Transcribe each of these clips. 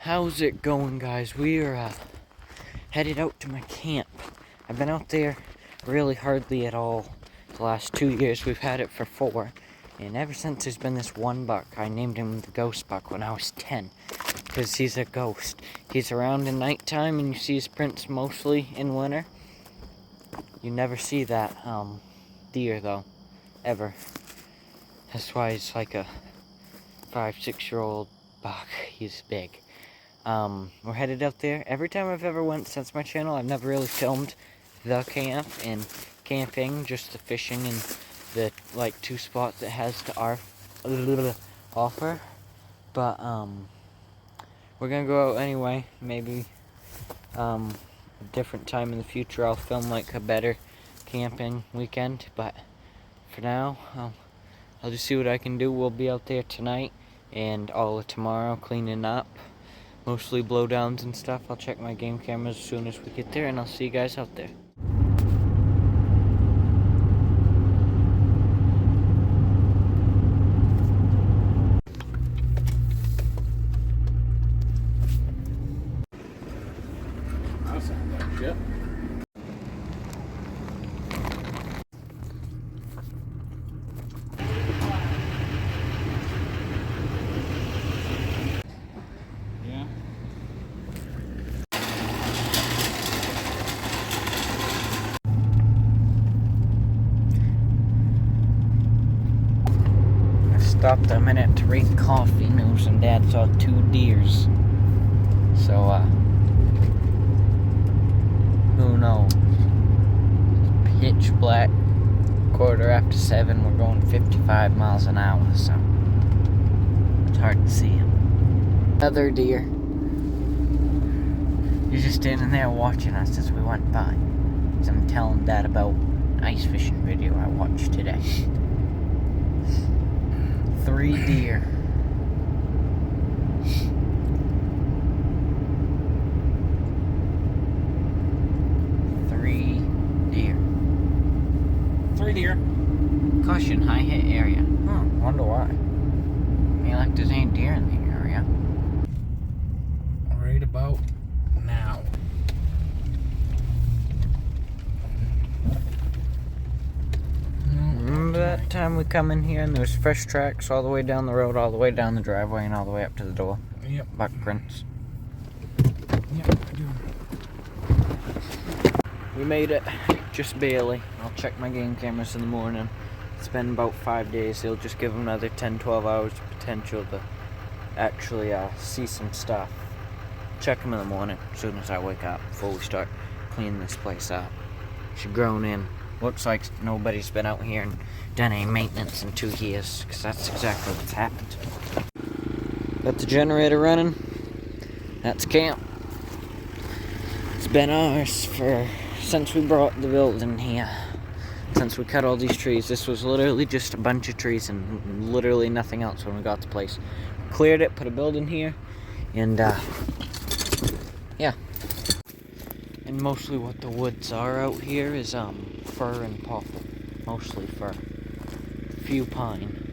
How's it going, guys? We are headed out to my camp. I've been out there really hardly at all the last 2 years. We've had it for 4. And ever since there's been this one buck, I named him the Ghost Buck when I was 10. Because he's a ghost. He's around in nighttime and you see his prints mostly in winter. You never see that deer though, ever. That's why he's like a 5-6-year-old buck. He's big. We're headed out there. Every time I've ever went since my channel, I've never really filmed the camp and camping, just the fishing and the like 2 spots it has to offer. But we're gonna go out anyway. Maybe a different time in the future I'll film like a better camping weekend. But for now, I'll just see what I can do. We'll be out there tonight and all of tomorrow cleaning up. Mostly blowdowns and stuff. I'll check my game cameras as soon as we get there, and I'll see you guys out there. That sounds like shit. Stopped a minute to read coffee news, and Dad saw 2 deers. So, who knows? Pitch black, 7:15. We're going 55 miles an hour, so it's hard to see him. Another deer. He's just standing there watching us as we went by. So I'm telling Dad about an ice fishing video I watched today. 3 deer. Three deer. Caution, high hit area. Wonder why. May like there's any deer in the area. Right about now. Remember that time we come in here and there's fresh tracks all the way down the road, all the way down the driveway, and all the way up to the door? Yep. Buck prints. Yep, I do. We made it, just barely. I'll check my game cameras in the morning. It's been about 5 days. They'll just give them another 10-12 hours of potential to actually see some stuff. Check them in the morning as soon as I wake up before we start cleaning this place up. Should grown in. Looks like nobody's been out here and done any maintenance in 2 years, because that's exactly what's happened. Got the generator running. That's camp. It's been ours since we brought the building here. Since we cut all these trees. This was literally just a bunch of trees and literally nothing else when we got the place. Cleared it, put a building here, and yeah. And mostly what the woods are out here is fir and poplar. Mostly fir. Few pine.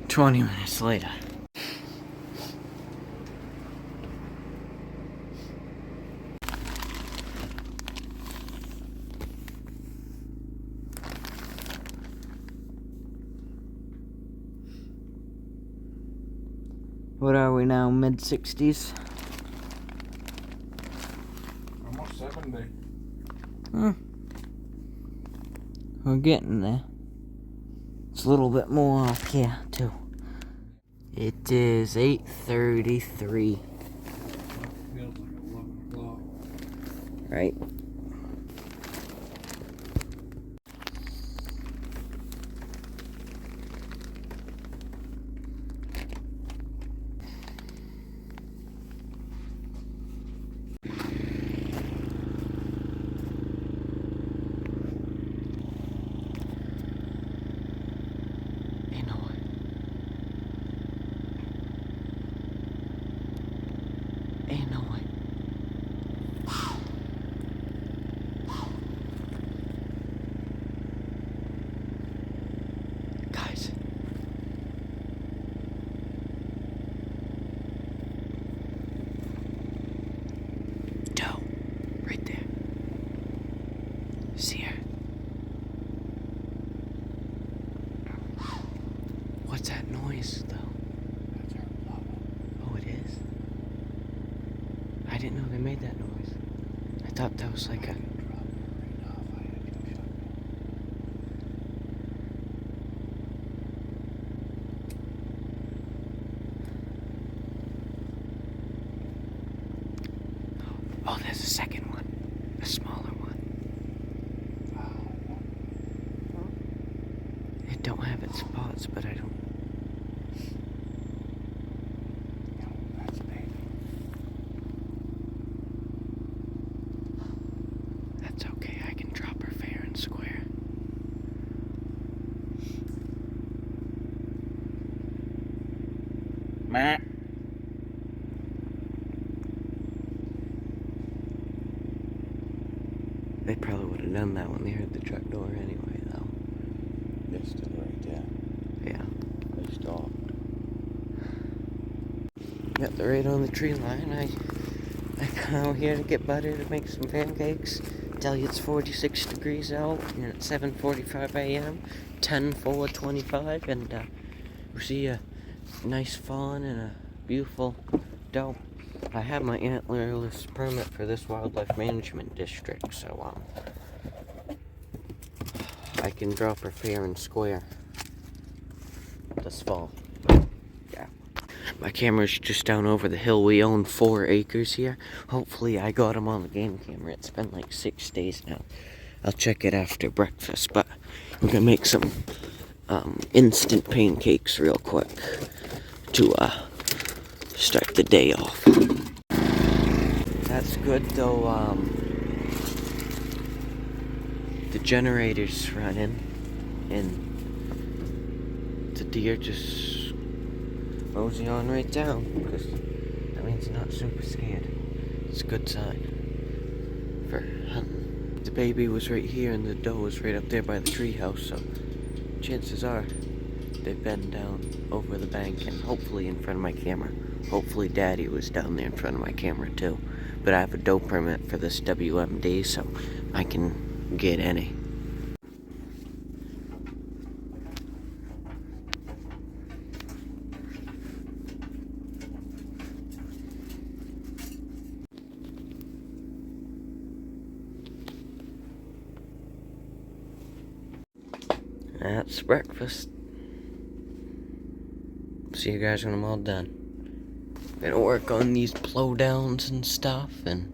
"20 minutes later." What are we now, mid-60s? Almost 70. We're getting there. It's a little bit more up here, too. It is 8:33. Feels like 11 o'clock. Right? What's that noise, though? That's our lava. Oh, it is? I didn't know they made that noise. I thought that was like a... Oh, there's a second one. A smaller one. It don't have its spots, but I don't... That's big. That's okay, I can drop her fair and square. Matt. They probably would have done that when they heard the truck door anyway, though. They're still right there. Yeah. They stopped. Got the right on the tree line. I come out here to get butter to make some pancakes. Tell you it's 46 degrees out, and it's 7:45 a.m. 10:25, and we see a nice fawn and a beautiful doe. I have my antlerless permit for this wildlife management district, so I can drop her fair and square this fall. Yeah. My camera's just down over the hill. We own 4 acres here. Hopefully I got them on the game camera. It's been like 6 days now. I'll check it after breakfast, but I'm gonna make some instant pancakes real quick to start the day off. That's good though. The generator's running and the deer just mosey on right down, because that means they're not super scared. It's a good sign for hunting. The baby was right here and the doe was right up there by the treehouse, so chances are they've been down over the bank and hopefully in front of my camera. Hopefully Daddy was down there in front of my camera too. But I have a doe permit for this WMD, so I can get any. That's breakfast. See you guys when I'm all done. Gonna work on these blowdowns and stuff, and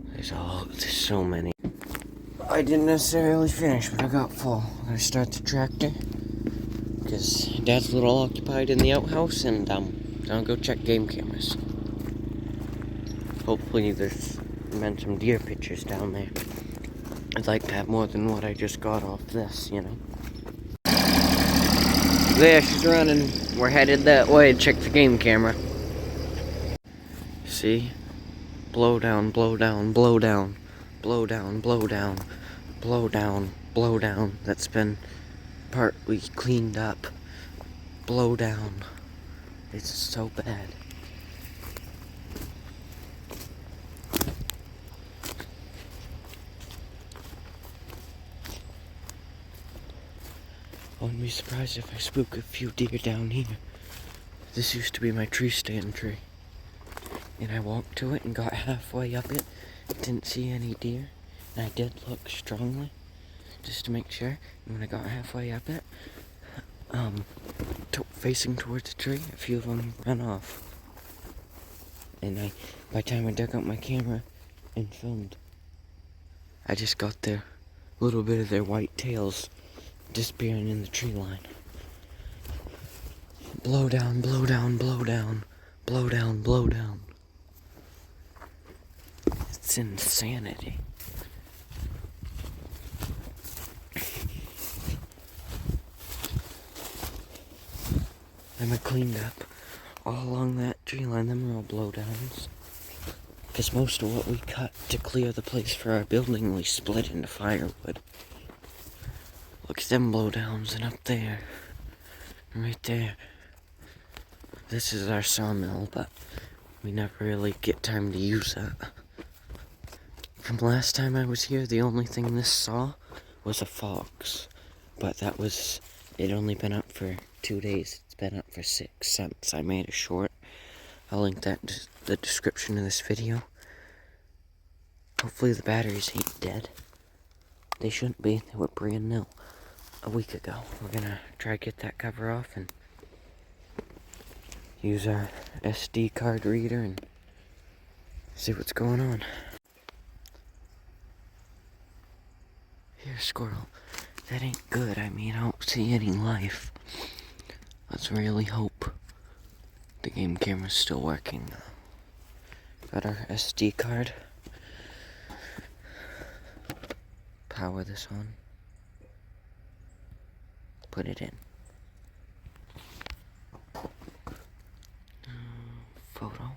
there's so many. I didn't necessarily finish, but I got full. I'm gonna start the tractor because Dad's a little occupied in the outhouse, and I'll go check game cameras. Hopefully there's been some deer pictures down there. I'd like to have more than what I just got off this, you know. There, she's running. We're headed that way to check the game camera. See? Blow down, blow down, blow down, blow down, blow down, blow down, blow down. That's been partly cleaned up. Blow down. It's so bad. I wouldn't be surprised if I spook a few deer down here. This used to be my tree stand tree. And I walked to it and got halfway up it. Didn't see any deer. And I did look strongly, just to make sure. And when I got halfway up it, facing towards the tree, a few of them ran off. And by the time I dug up my camera and filmed, I just got their little bit of their white tails disappearing in the tree line. Blow down, blow down, blow down, blow down, blow down. It's insanity. Them are cleaned up all along that tree line. Them are all blowdowns. Because most of what we cut to clear the place for our building, we split into firewood. Look at them blowdowns, and up there, and right there. This is our sawmill, but we never really get time to use that. From last time I was here, the only thing this saw was a fox. But that was, it'd only been up for 2 days. It's been up for 6 cents. I made a short. I'll link that in the description of this video. Hopefully the batteries ain't dead. They shouldn't be. They were brand new a week ago. We're gonna try to get that cover off and use our SD card reader and see what's going on. Here, squirrel. That ain't good. I mean, I don't see any life. Let's really hope the game camera's still working. Got our SD card. Power this on. Put it in. Photo.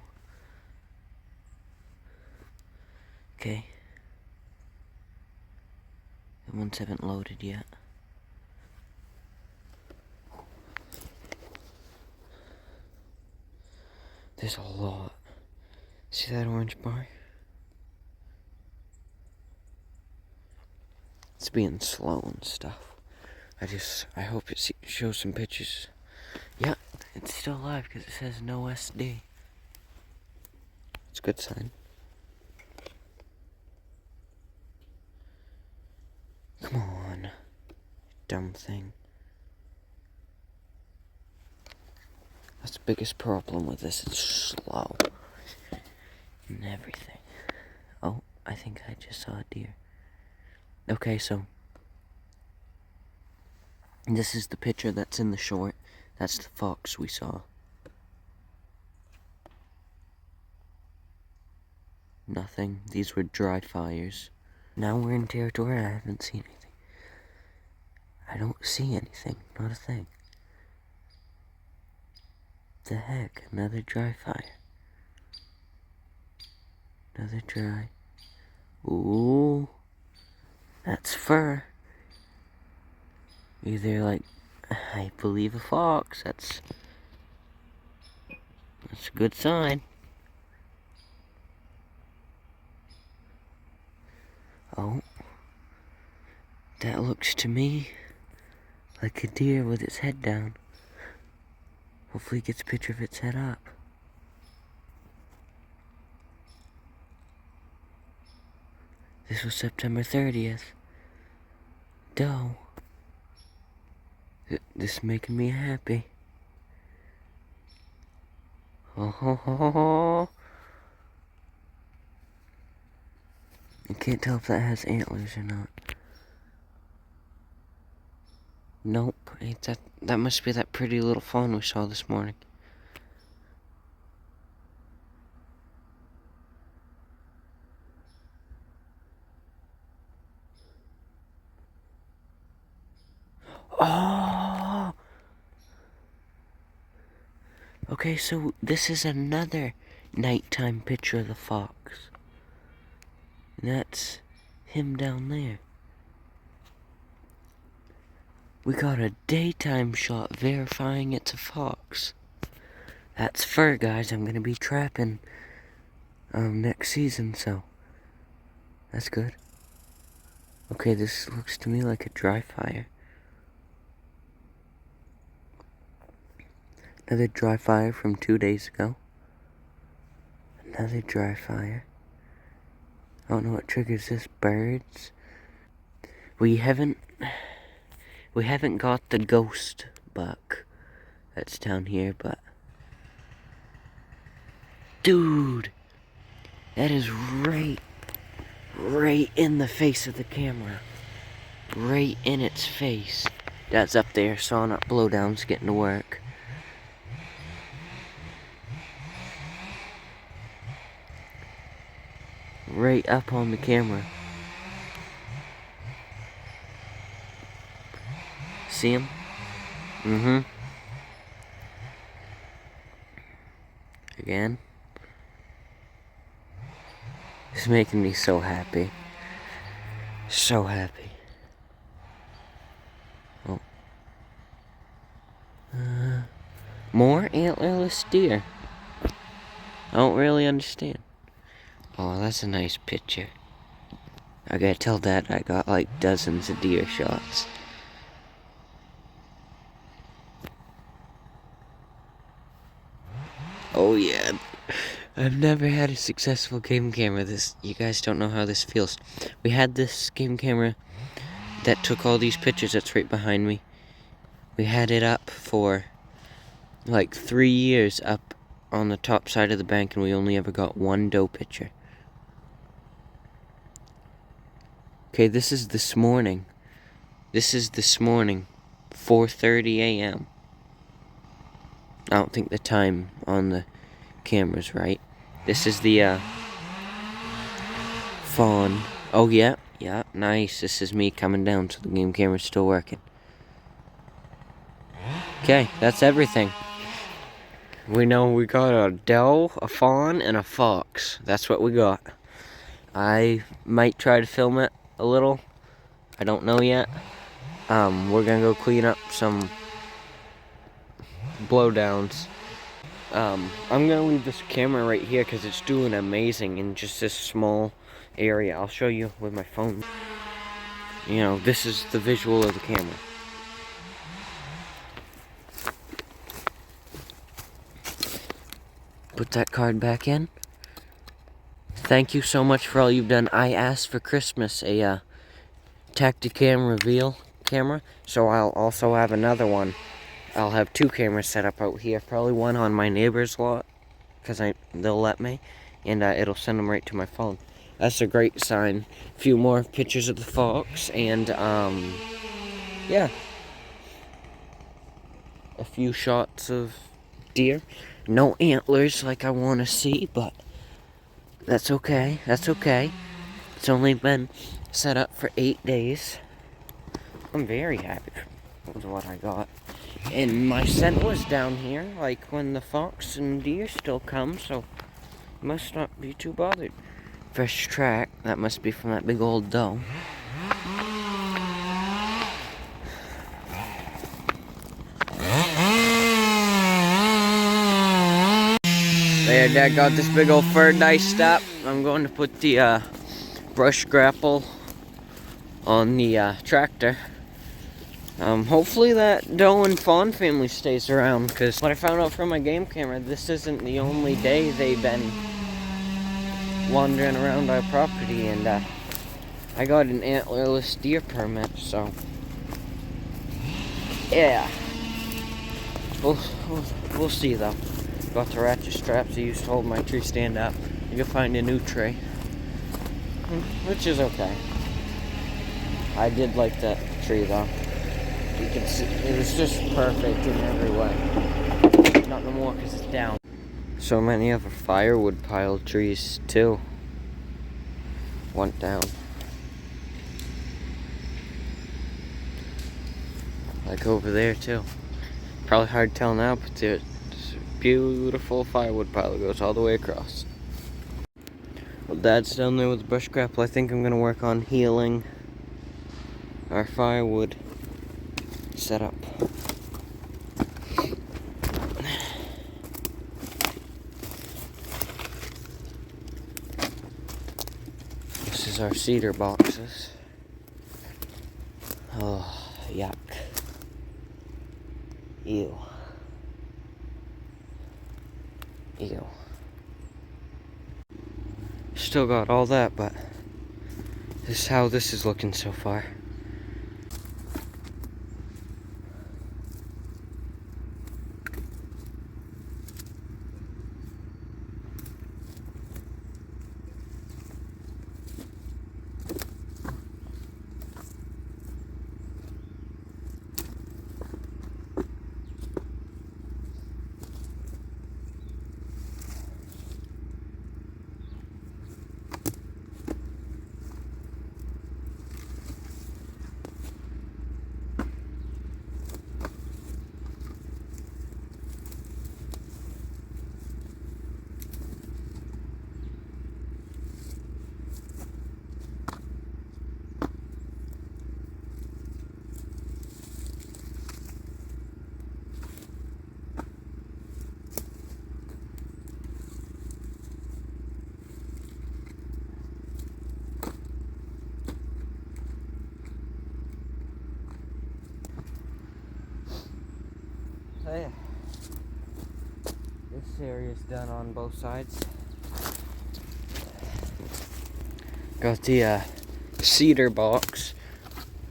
Okay. The ones haven't loaded yet. There's a lot. See that orange bar? It's being slow and stuff. I hope it shows some pictures. Yeah, it's still alive because it says no SD. It's a good sign. Come on, dumb thing. That's the biggest problem with this. It's slow. And everything. Oh, I think I just saw a deer. Okay, so this is the picture that's in the short. That's the fox we saw. Nothing. These were dry fires. Now we're in territory I haven't seen anything. I don't see anything. Not a thing. The heck? Another dry fire. Another dry. Ooh. That's fur. Either like, I believe a fox. That's a good sign. Oh. That looks to me like a deer with its head down. Hopefully it gets a picture of its head up. This was September 30th. Doe. This is making me happy. Oh, ho, ho, ho, ho. I can't tell if that has antlers or not. Nope, ain't that. That must be that pretty little fawn we saw this morning. Oh! Okay, so this is another nighttime picture of the fox. And that's him down there. We got a daytime shot verifying it's a fox. That's fur, guys. I'm gonna be trapping next season, so that's good. Okay, this looks to me like a dry fire. Another dry fire from 2 days ago. Another dry fire. I don't know what triggers this. Birds. We haven't got the ghost buck that's down here, but dude, that is right in the face of the camera. Right in its face. Dad's up there sawing up blowdowns, getting to work. Right up on the camera. See him? Mm-hmm. Again. It's making me so happy. So happy. Oh. More antlerless deer. I don't really understand. Oh, that's a nice picture. I gotta tell Dad I got like dozens of deer shots. Oh yeah. I've never had a successful game camera. You guys don't know how this feels. We had this game camera that took all these pictures that's right behind me. We had it up for like 3 years up on the top side of the bank, and we only ever got one doe picture. Okay, this is this morning. 4:30 a.m. I don't think the time on the camera's right. This is the fawn. Oh yeah, nice. This is me coming down, so the game camera's still working. Okay, that's everything. We know we got a doe, a fawn, and a fox. That's what we got. I might try to film it a little. I don't know yet. We're gonna go clean up some blowdowns. I'm gonna leave this camera right here because it's doing amazing in just this small area. I'll show you with my phone. You know, this is the visual of the camera. Put that card back in. Thank you so much for all you've done. I asked for Christmas a Tacticam reveal camera, so I'll also have another one. I'll have 2 cameras set up out here, probably one on my neighbor's lot, because they'll let me, and it'll send them right to my phone. That's a great sign. A few more pictures of the fox, and yeah, a few shots of deer. No antlers like I want to see, but that's okay. That's okay. It's only been set up for 8 days. I'm very happy with what I got. And my scent was down here, like when the fox and deer still come, so must not be too bothered. Fresh track, that must be from that big old doe. There, Dad got this big old fur diced up. I'm going to put the brush grapple on the tractor. Hopefully that doe and fawn family stays around, because what I found out from my game camera, this isn't the only day they've been wandering around our property, and I got an antlerless deer permit, so yeah. We'll see though. Got the ratchet straps I used to hold my tree stand up. I can find a new tree, which is okay. I did like that tree though. You can see it was just perfect in every way. Not no more because it's down. So many other firewood pile trees too went down. Like over there too. Probably hard to tell now, but there's a beautiful firewood pile that goes all the way across. Well, Dad's down there with the brush grapple. I think I'm gonna work on healing our firewood setup. This is our cedar boxes. Oh, yuck. Ew. Ew. Still got all that, but this is how this is looking so far. So yeah, this area is done on both sides. Got the cedar box,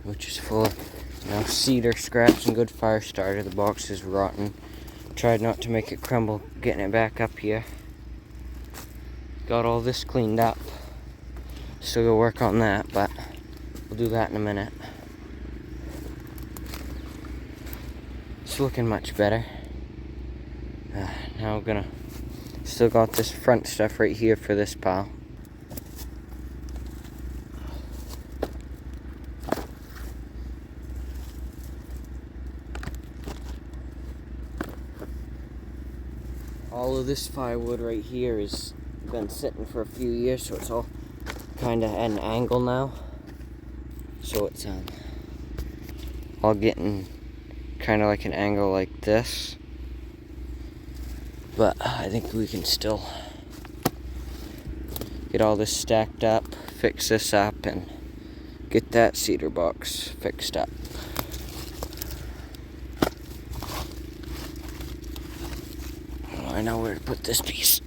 which is full of cedar scraps and good fire starter. The box is rotten. Tried not to make it crumble, getting it back up here. Got all this cleaned up. Still gotta work on that, but we'll do that in a minute. It's looking much better. Now we're gonna still got this front stuff right here for this pile. All of this firewood right here has been sitting for a few years, so it's all kind of at an angle now. So it's all getting kind of like an angle like this. But I think we can still get all this stacked up, fix this up, and get that cedar box fixed up. Oh, I know where to put this piece.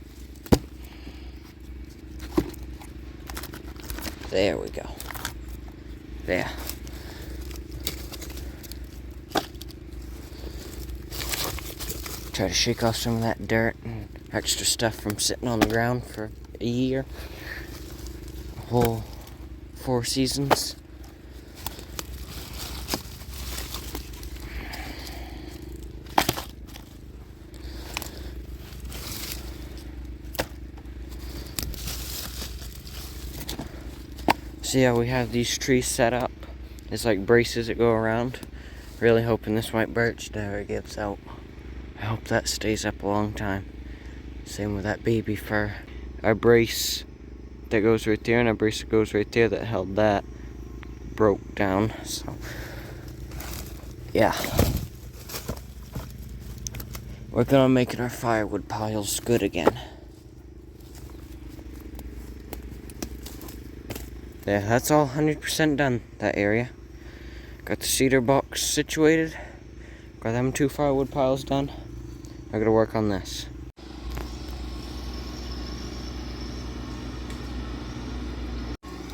There we go. There. Try to shake off some of that dirt and extra stuff from sitting on the ground for a year. A whole 4 seasons. So yeah, we have these trees set up. It's like braces that go around. Really hoping this white birch never gives out. I hope that stays up a long time. Same with that baby fir. Our brace that goes right there and our brace that goes right there that held that broke down. So yeah. Working on making our firewood piles good again. Yeah, that's all 100% done, that area. Got the cedar box situated. Got them 2 firewood piles done. I gotta work on this.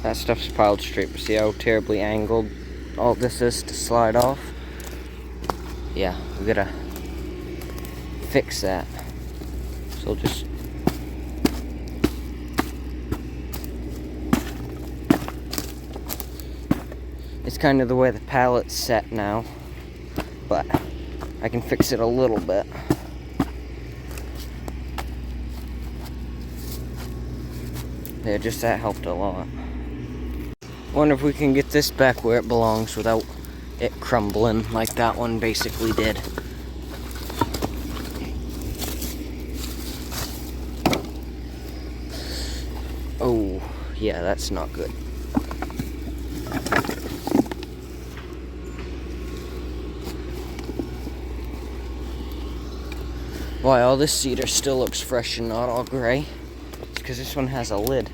That stuff's piled straight, but see how terribly angled all this is to slide off? Yeah, we gotta fix that. So just it's kind of the way the pallet's set now, but I can fix it a little bit. Yeah, just that helped a lot. Wonder if we can get this back where it belongs without it crumbling like that one basically did. Oh, yeah, that's not good. Why all this cedar still looks fresh and not all gray? It's because this one has a lid.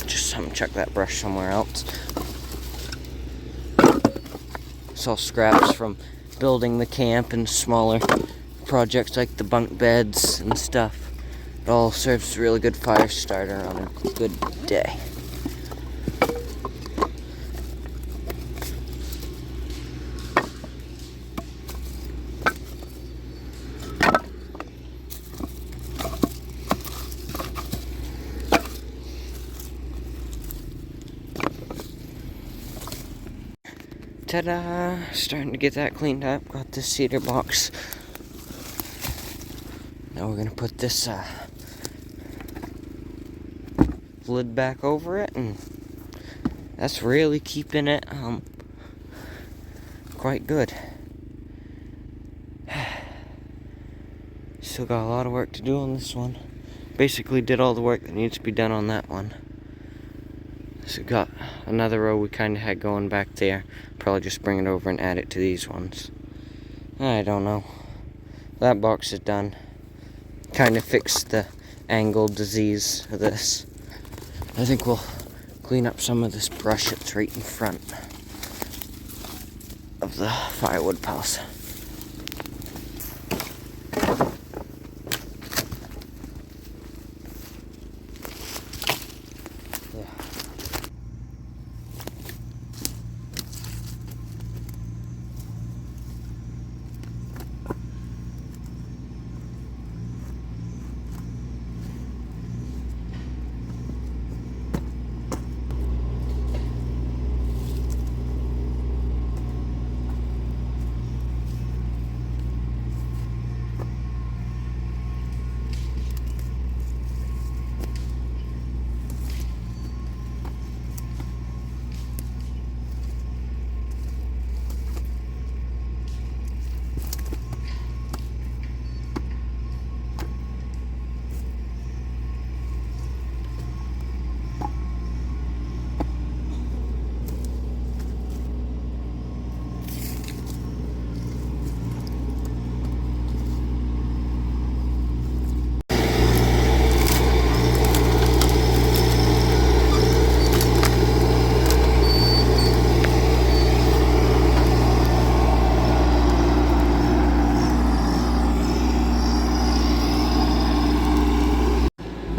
Just chuck that brush somewhere else. It's all scraps from building the camp and smaller projects like the bunk beds and stuff. It all serves as a really good fire starter on a good day. Ta-da! Starting to get that cleaned up. Got this cedar box. Now we're gonna put this lid back over it, and that's really keeping it quite good. Still got a lot of work to do on this one. Basically did all the work that needs to be done on that one. So got another row we kind of had going back there. Probably just bring it over and add it to these ones. I don't know. That box is done. Kind of fixed the angle disease of this. I think we'll clean up some of this brush that's right in front of the firewood piles.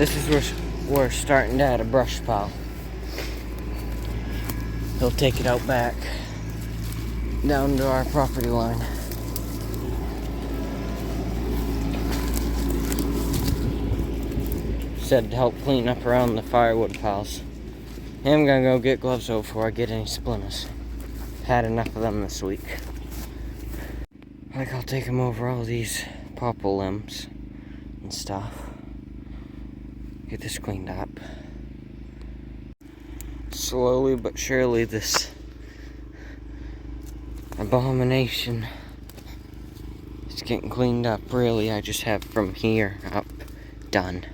This is where we're starting to add a brush pile. He'll take it out back down to our property line. Said to help clean up around the firewood piles. I'm gonna go get gloves though before I get any splinters. Had enough of them this week. Like I'll take them over all these popple limbs and stuff. Get this cleaned up. Slowly but surely this abomination is getting cleaned up. Really, I just have from here up done.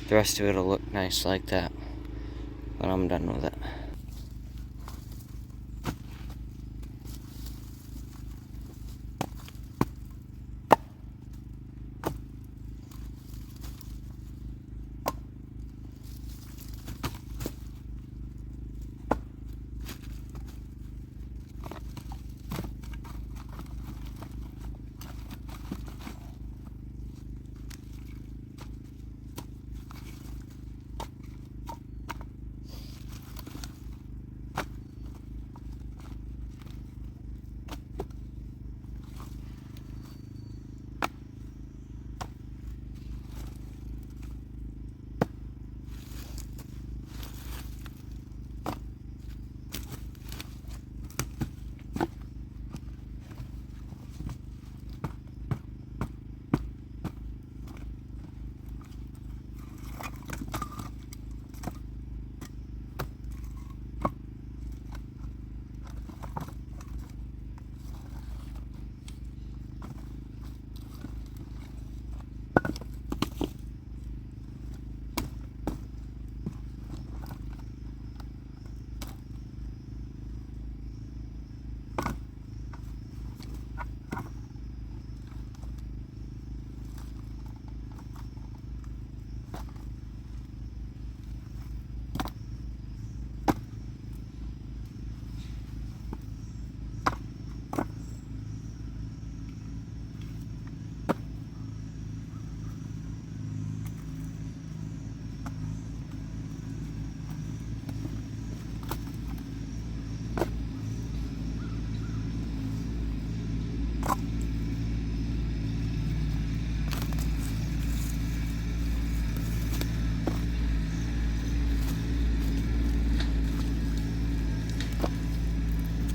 The rest of it will look nice like that when I'm done with it.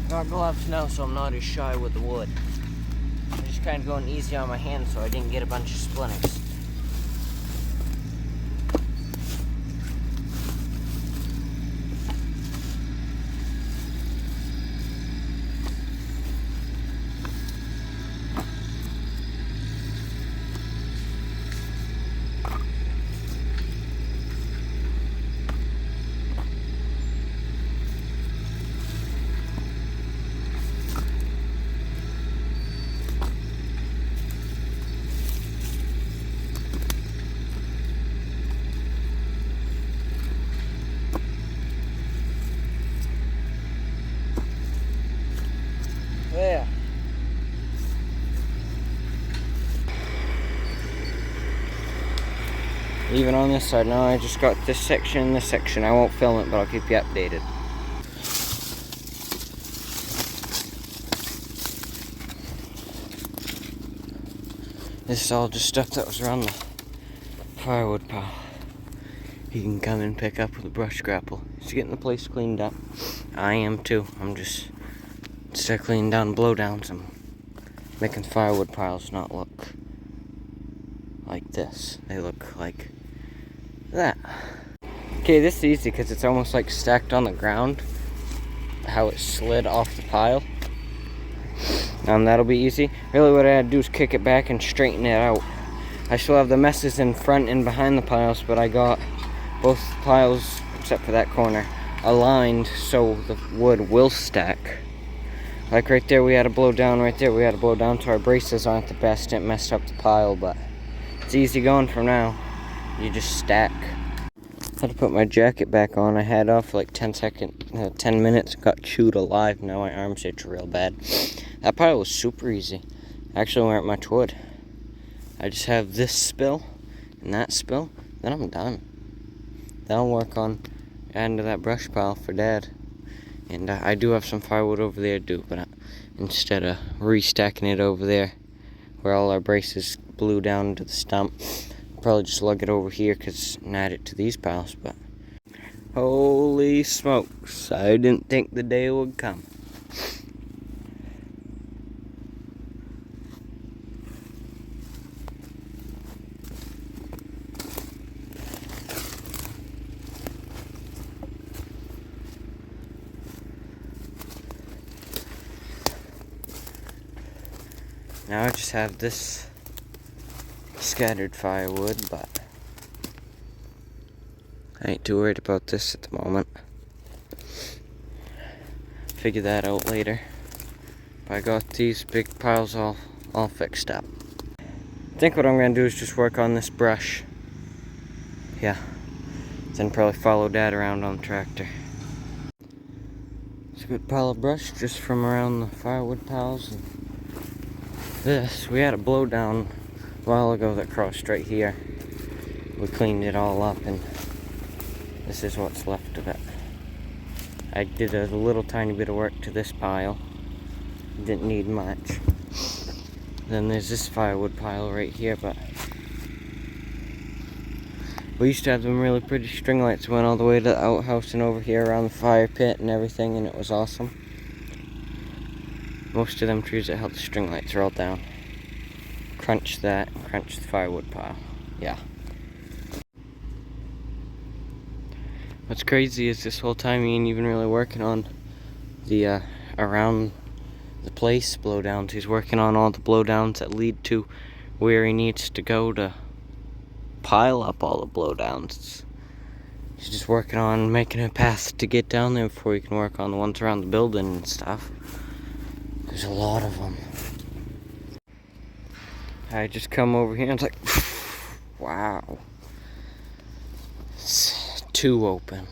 Got gloves now, so I'm not as shy with the wood. I'm just kind of going easy on my hands so I didn't get a bunch of splinters. Yeah. Even on this side now, I just got this section and this section. I won't film it, but I'll keep you updated. This is all just stuff that was around the firewood pile. You can come and pick up with a brush grapple. Just getting the place cleaned up. I am too. I'm just, instead of cleaning down blowdowns, I'm making firewood piles not look like this. They look like that. Okay, this is easy because it's almost like stacked on the ground. How it slid off the pile. That'll be easy. Really what I had to do is kick it back and straighten it out. I still have the messes in front and behind the piles, but I got both piles, except for that corner, aligned so the wood will stack. Like right there we had a blow down, right there we had a blow down, so our braces aren't the best. It messed up the pile, but it's easy going from now. You just stack. Had to put my jacket back on. I had off for like 10 minutes, got chewed alive. Now my arms itch real bad. That pile was super easy. Actually weren't much wood. I just have this spill and that spill, then I'm done. I'll work on adding to that brush pile for Dad. And I do have some firewood over there too, but instead of restacking it over there where all our braces blew down to the stump, I'll probably just lug it over here and add it to these piles. But holy smokes, I didn't think the day would come. Now I just have this scattered firewood, but I ain't too worried about this at the moment. Figure that out later. But I got these big piles all fixed up. I think what I'm gonna do is just work on this brush. Yeah. Then probably follow Dad around on the tractor. It's a good pile of brush just from around the firewood piles. And this, we had a blowdown a while ago that crossed right here. We cleaned it all up and this is what's left of it. I did a little tiny bit of work to this pile. Didn't need much. Then there's this firewood pile right here, but we used to have them really pretty string lights that went all the way to the outhouse and over here around the fire pit and everything, and it was awesome. Most of them trees that held the string lights are all down. Crunch that, crunch the firewood pile. Yeah. What's crazy is this whole time he ain't even really working on the around the place blowdowns. He's working on all the blowdowns that lead to where he needs to go to pile up all the blowdowns. He's just working on making a path to get down there before he can work on the ones around the building and stuff. There's a lot of them. I just come over here and it's like, wow. It's too open.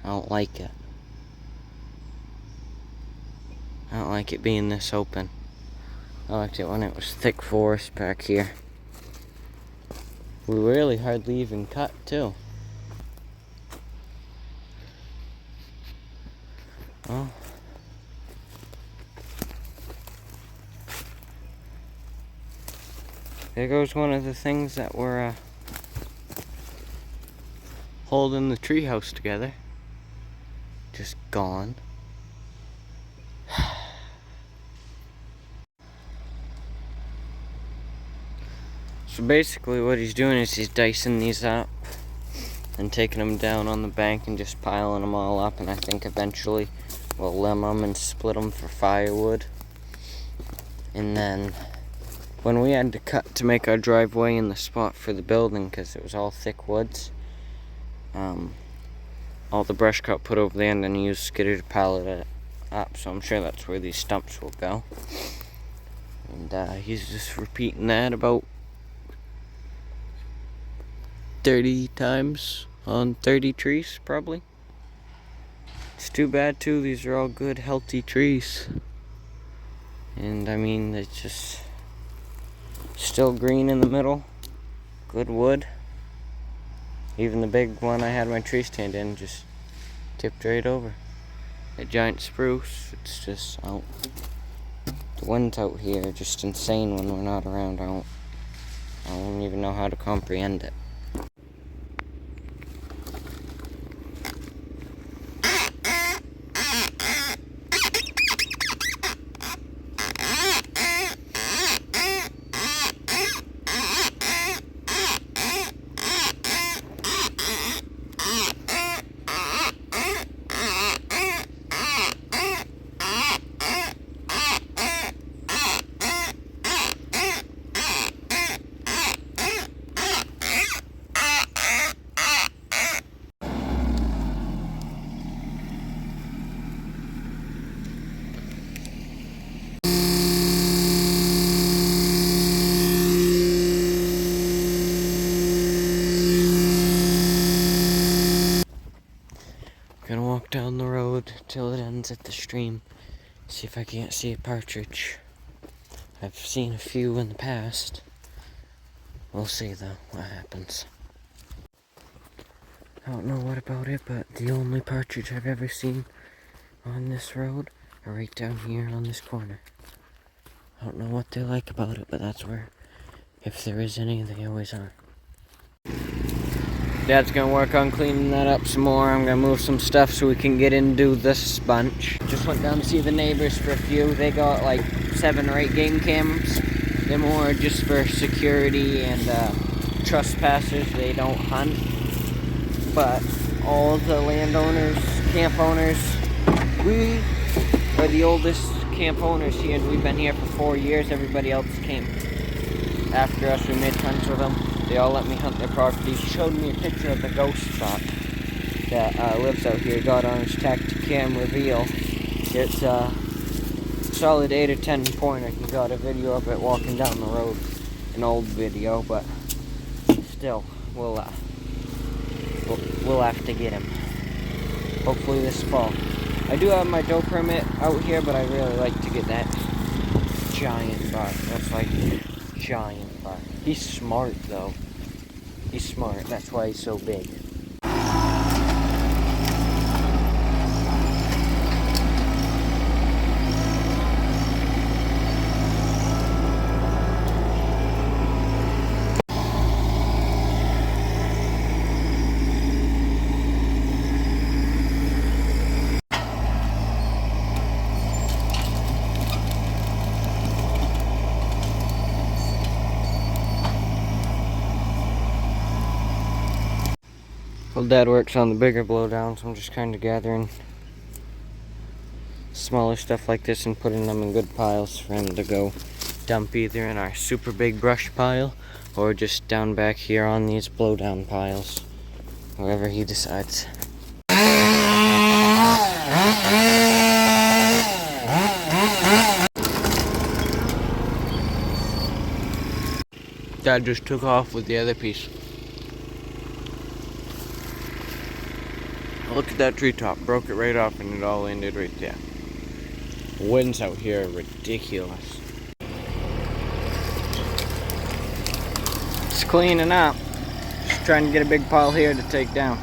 I don't like it. I don't like it being this open. I liked it when it was thick forest back here. We really hardly even cut too. Oh. There goes one of the things that were holding the treehouse together. Just gone. So basically what he's doing is he's dicing these up and taking them down on the bank and just piling them all up, and I think eventually we'll limb them and split them for firewood. And then when we had to cut to make our driveway in the spot for the building, because it was all thick woods, all the brush got put over there and then used skidder to pile it up, so I'm sure that's where these stumps will go. And he's just repeating that about 30 times on 30 trees, probably. It's too bad too, these are all good healthy trees. And I mean, it's just still green in the middle, good wood. Even the big one I had my tree stand in just tipped right over. A giant spruce, it's just out. The winds out here are just insane when we're not around. I don't even know how to comprehend it. Gonna walk down the road till it ends at the stream. See if I can't see a partridge. I've seen a few in the past. We'll see though what happens. I don't know what about it, but the only partridge I've ever seen on this road are right down here on this corner. I don't know what they like about it, but that's where, if there is any, they always are. Dad's gonna work on cleaning that up some more. I'm gonna move some stuff so we can get into this bunch. Just went down to see the neighbors for a few. They got like 7 or 8 game cams. They're more just for security and trespassers. They don't hunt. But all the landowners, camp owners, we are the oldest camp owners here, and we've been here for 4 years. Everybody else came after us. We made friends with them. They all let me hunt their property. He showed me a picture of the ghost stock that lives out here. Got on his Tacticam reveal. It's a solid 8 or 10 pointer. He got a video of it walking down the road. An old video, but still, we'll have to get him. Hopefully this fall. I do have my doe permit out here, but I really like to get that giant buck. That's like giant buck. He's smart though. He's smart. That's why he's so big. Well, Dad works on the bigger blowdowns. I'm just kind of gathering smaller stuff like this and putting them in good piles for him to go dump either in our super big brush pile or just down back here on these blowdown piles, wherever he decides. Dad just took off with the other piece. Look at that treetop, broke it right off and it all ended right there. Winds out here are ridiculous. It's cleaning up. Just trying to get a big pile here to take down.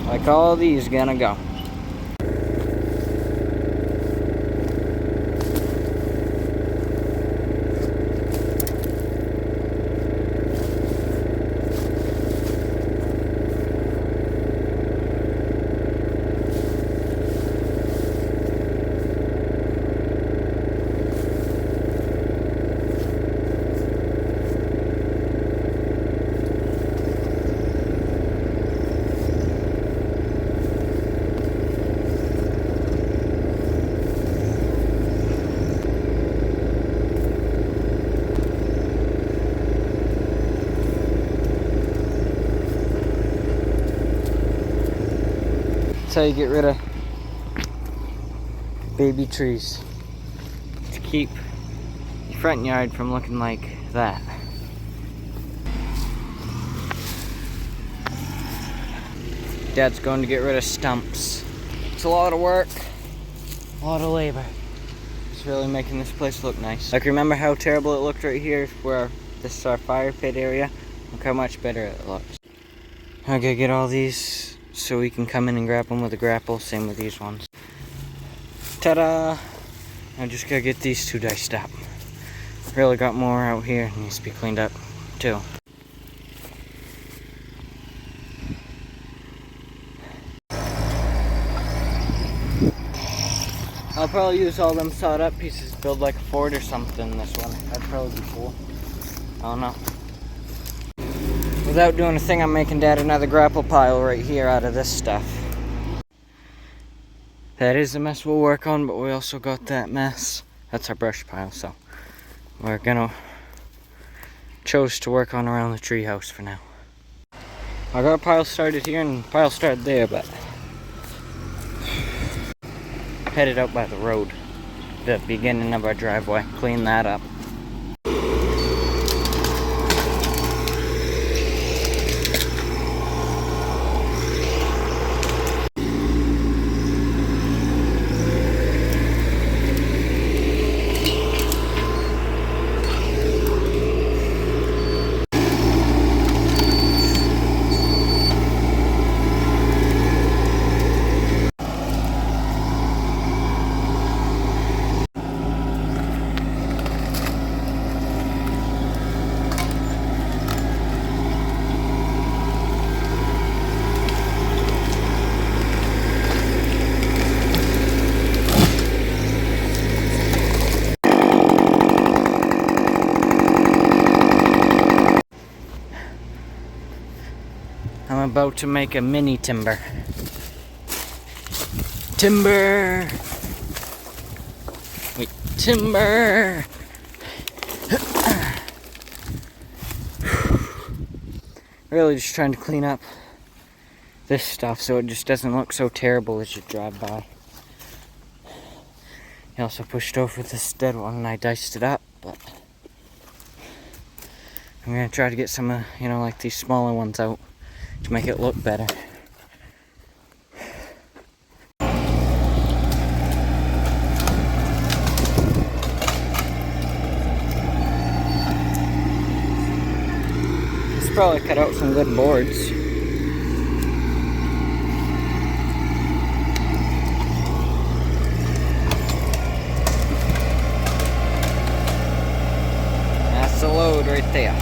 Like all these gonna go. That's how you get rid of baby trees, to keep your front yard from looking like that. Dad's going to get rid of stumps. It's a lot of work, a lot of labor. It's really making this place look nice. Like, remember how terrible it looked right here where this is our fire pit area? Look how much better it looks. I gotta get all these so we can come in and grab them with a grapple. Same with these ones. Ta-da! I just gotta get these two diced up. Really got more out here. Needs to be cleaned up too. I'll probably use all them sawed up pieces to build like a fort or something this one. That'd probably be cool. I don't know. Without doing a thing, I'm making Dad another grapple pile right here out of this stuff. That is the mess we'll work on, but we also got that mess. That's our brush pile, so we're gonna chose to work on around the treehouse for now. I got a pile started here and a pile started there, but headed out by the road, the beginning of our driveway, clean that up. I'm about to make a mini timber. Timber! Wait, timber! Really just trying to clean up this stuff so it just doesn't look so terrible as you drive by. He also pushed over this dead one and I diced it up, but I'm gonna try to get some of, like these smaller ones out to make it look better. It's probably cut out some good boards. That's the load right there.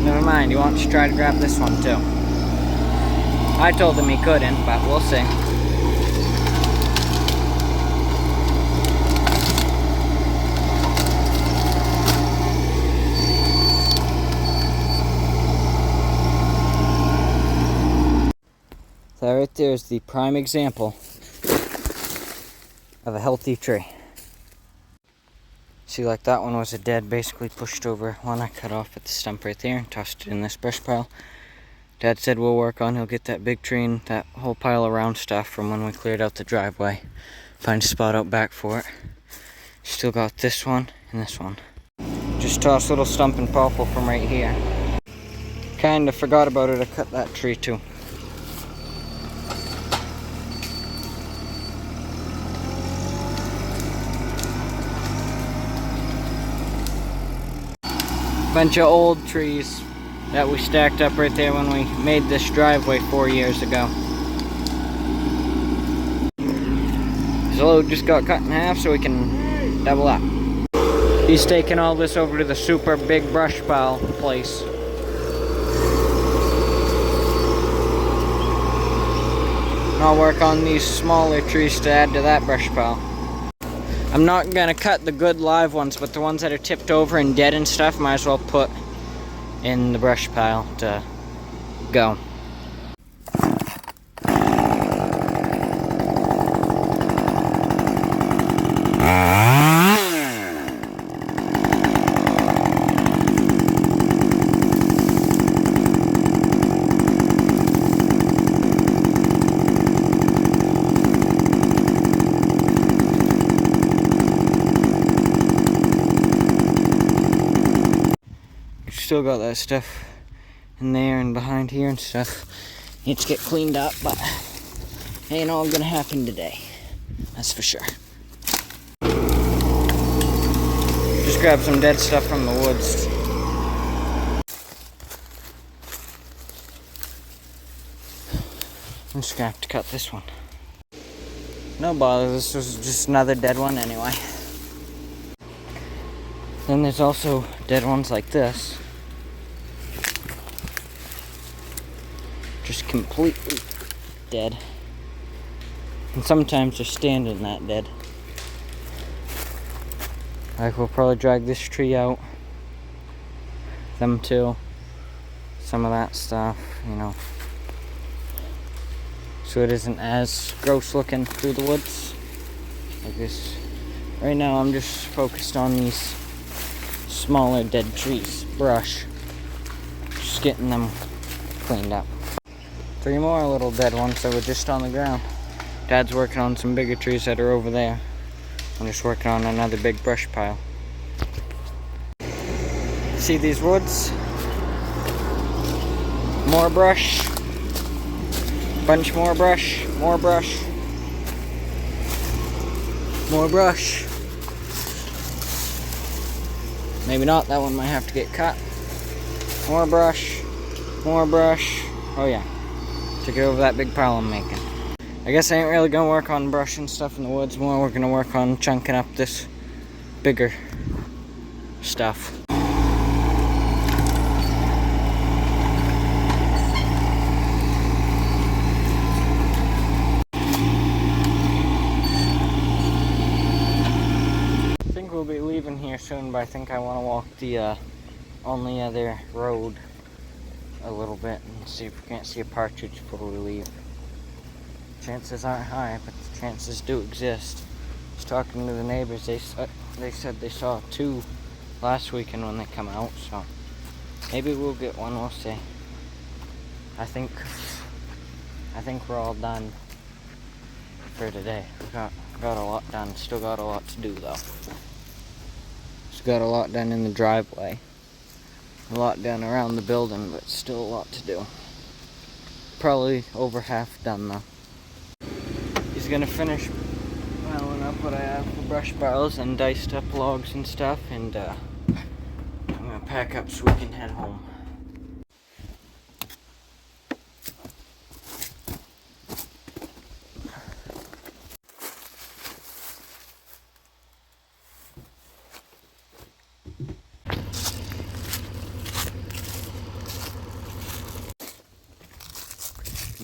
Never mind, he wants to try to grab this one too. I told him he couldn't, but we'll see. So right there is the prime example of a healthy tree. See, like that one was a dead, basically pushed over one I cut off at the stump right there and tossed it in this brush pile. Dad said we'll work on, he'll get that big tree and that whole pile of round stuff from when we cleared out the driveway. Find a spot out back for it. Still got this one and this one. Just toss a little stump and popple from right here. Kinda forgot about it, I cut that tree too. Bunch of old trees that we stacked up right there when we made this driveway 4 years ago. This load just got cut in half so we can double up. He's taking all this over to the super big brush pile place. And I'll work on these smaller trees to add to that brush pile. I'm not gonna cut the good live ones, but the ones that are tipped over and dead and stuff, might as well put in the brush pile to go. Still got that stuff in there and behind here and stuff. Needs to get cleaned up, but ain't all gonna happen today. That's for sure. Just grab some dead stuff from the woods. I'm just gonna have to cut this one. No bother, this was just another dead one anyway. Then there's also dead ones like this. Just completely dead. And sometimes they're standing that dead. Like, we'll probably drag this tree out. Them too. Some of that stuff, you know. So it isn't as gross looking through the woods. Like this. Right now I'm just focused on these smaller dead trees, brush. Just getting them cleaned up. 3 more little dead ones that were just on the ground. Dad's working on some bigger trees that are over there. I'm just working on another big brush pile. See these woods? More brush. Bunch more brush. More brush. More brush. Maybe not, that one might have to get cut. More brush. More brush. Oh yeah. To get over that big pile I'm making. I guess I ain't really gonna work on brushing stuff in the woods more. We're gonna work on chunking up this bigger stuff. I think we'll be leaving here soon, but I think I want to walk the only other road a little bit and see if we can't see a partridge before we leave. Chances aren't high, but the chances do exist. I was talking to the neighbors, they said they saw 2 last weekend when they come out, so maybe we'll get one, we'll see. I think we're all done for today. We got a lot done, still got a lot to do though. Still got a lot done in the driveway. A lot done around the building, but still a lot to do. Probably over half done though. He's gonna finish piling up what I have for brush piles and diced up logs and stuff, and I'm gonna pack up so we can head home.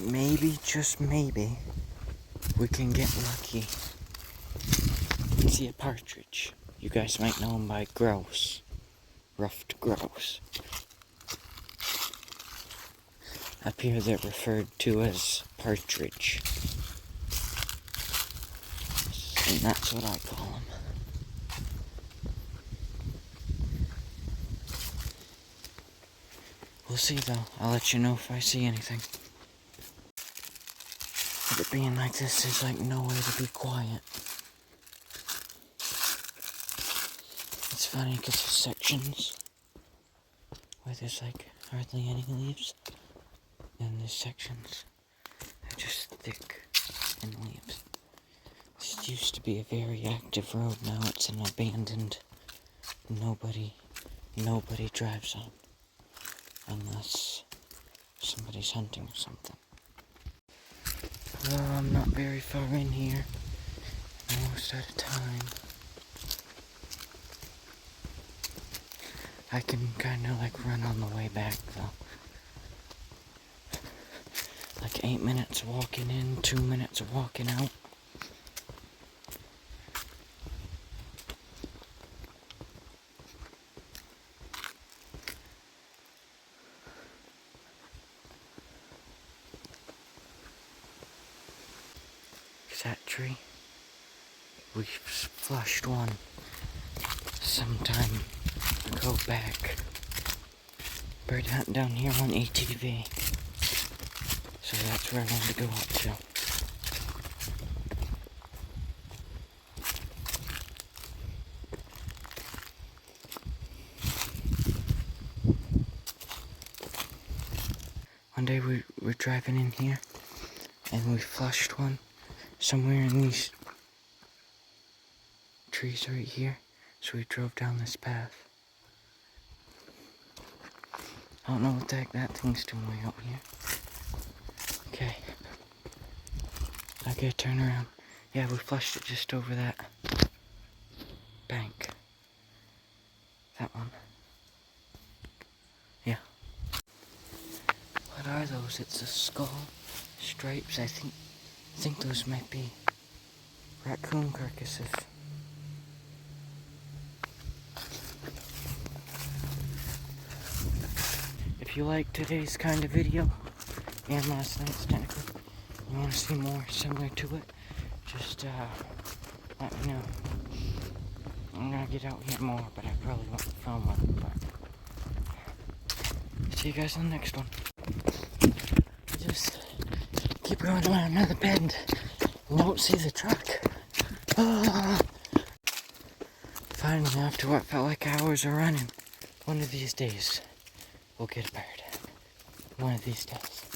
Maybe, just maybe, we can get lucky and see a partridge. You guys might know him by grouse. Ruffed grouse. Up here they're referred to as partridge. And that's what I call them. We'll see though. I'll let you know if I see anything. With it being like this, there's like no way to be quiet. It's funny because there's sections where there's like hardly any leaves, and there's sections that are just thick in leaves. This used to be a very active road, now it's an abandoned, nobody drives on, unless somebody's hunting or something. Well, I'm not very far in here, almost out of time. I can kind of like run on the way back though. Like 8 minutes walking in, 2 minutes walking out. That tree, we flushed one sometime ago back. Bird hunting down here on ATV, so that's where I want to go up to. One day we were driving in here and we flushed one somewhere in these trees right here, so we drove down this path. I don't know what the heck that thing's doing way up here. Okay. I gotta turn around. Yeah, we flushed it just over that bank. That one. Yeah. What are those? It's a skull. Stripes, I think those might be raccoon carcasses. If you like today's kind of video, and last night's technically, you want to see more similar to it, just let me know. I'm gonna get out here more, but I probably won't film it. But see you guys in the next one. Just keep going around another bend and don't see the truck. Ah. Finally, after what felt like hours of running, one of these days we'll get a bird. One of these days.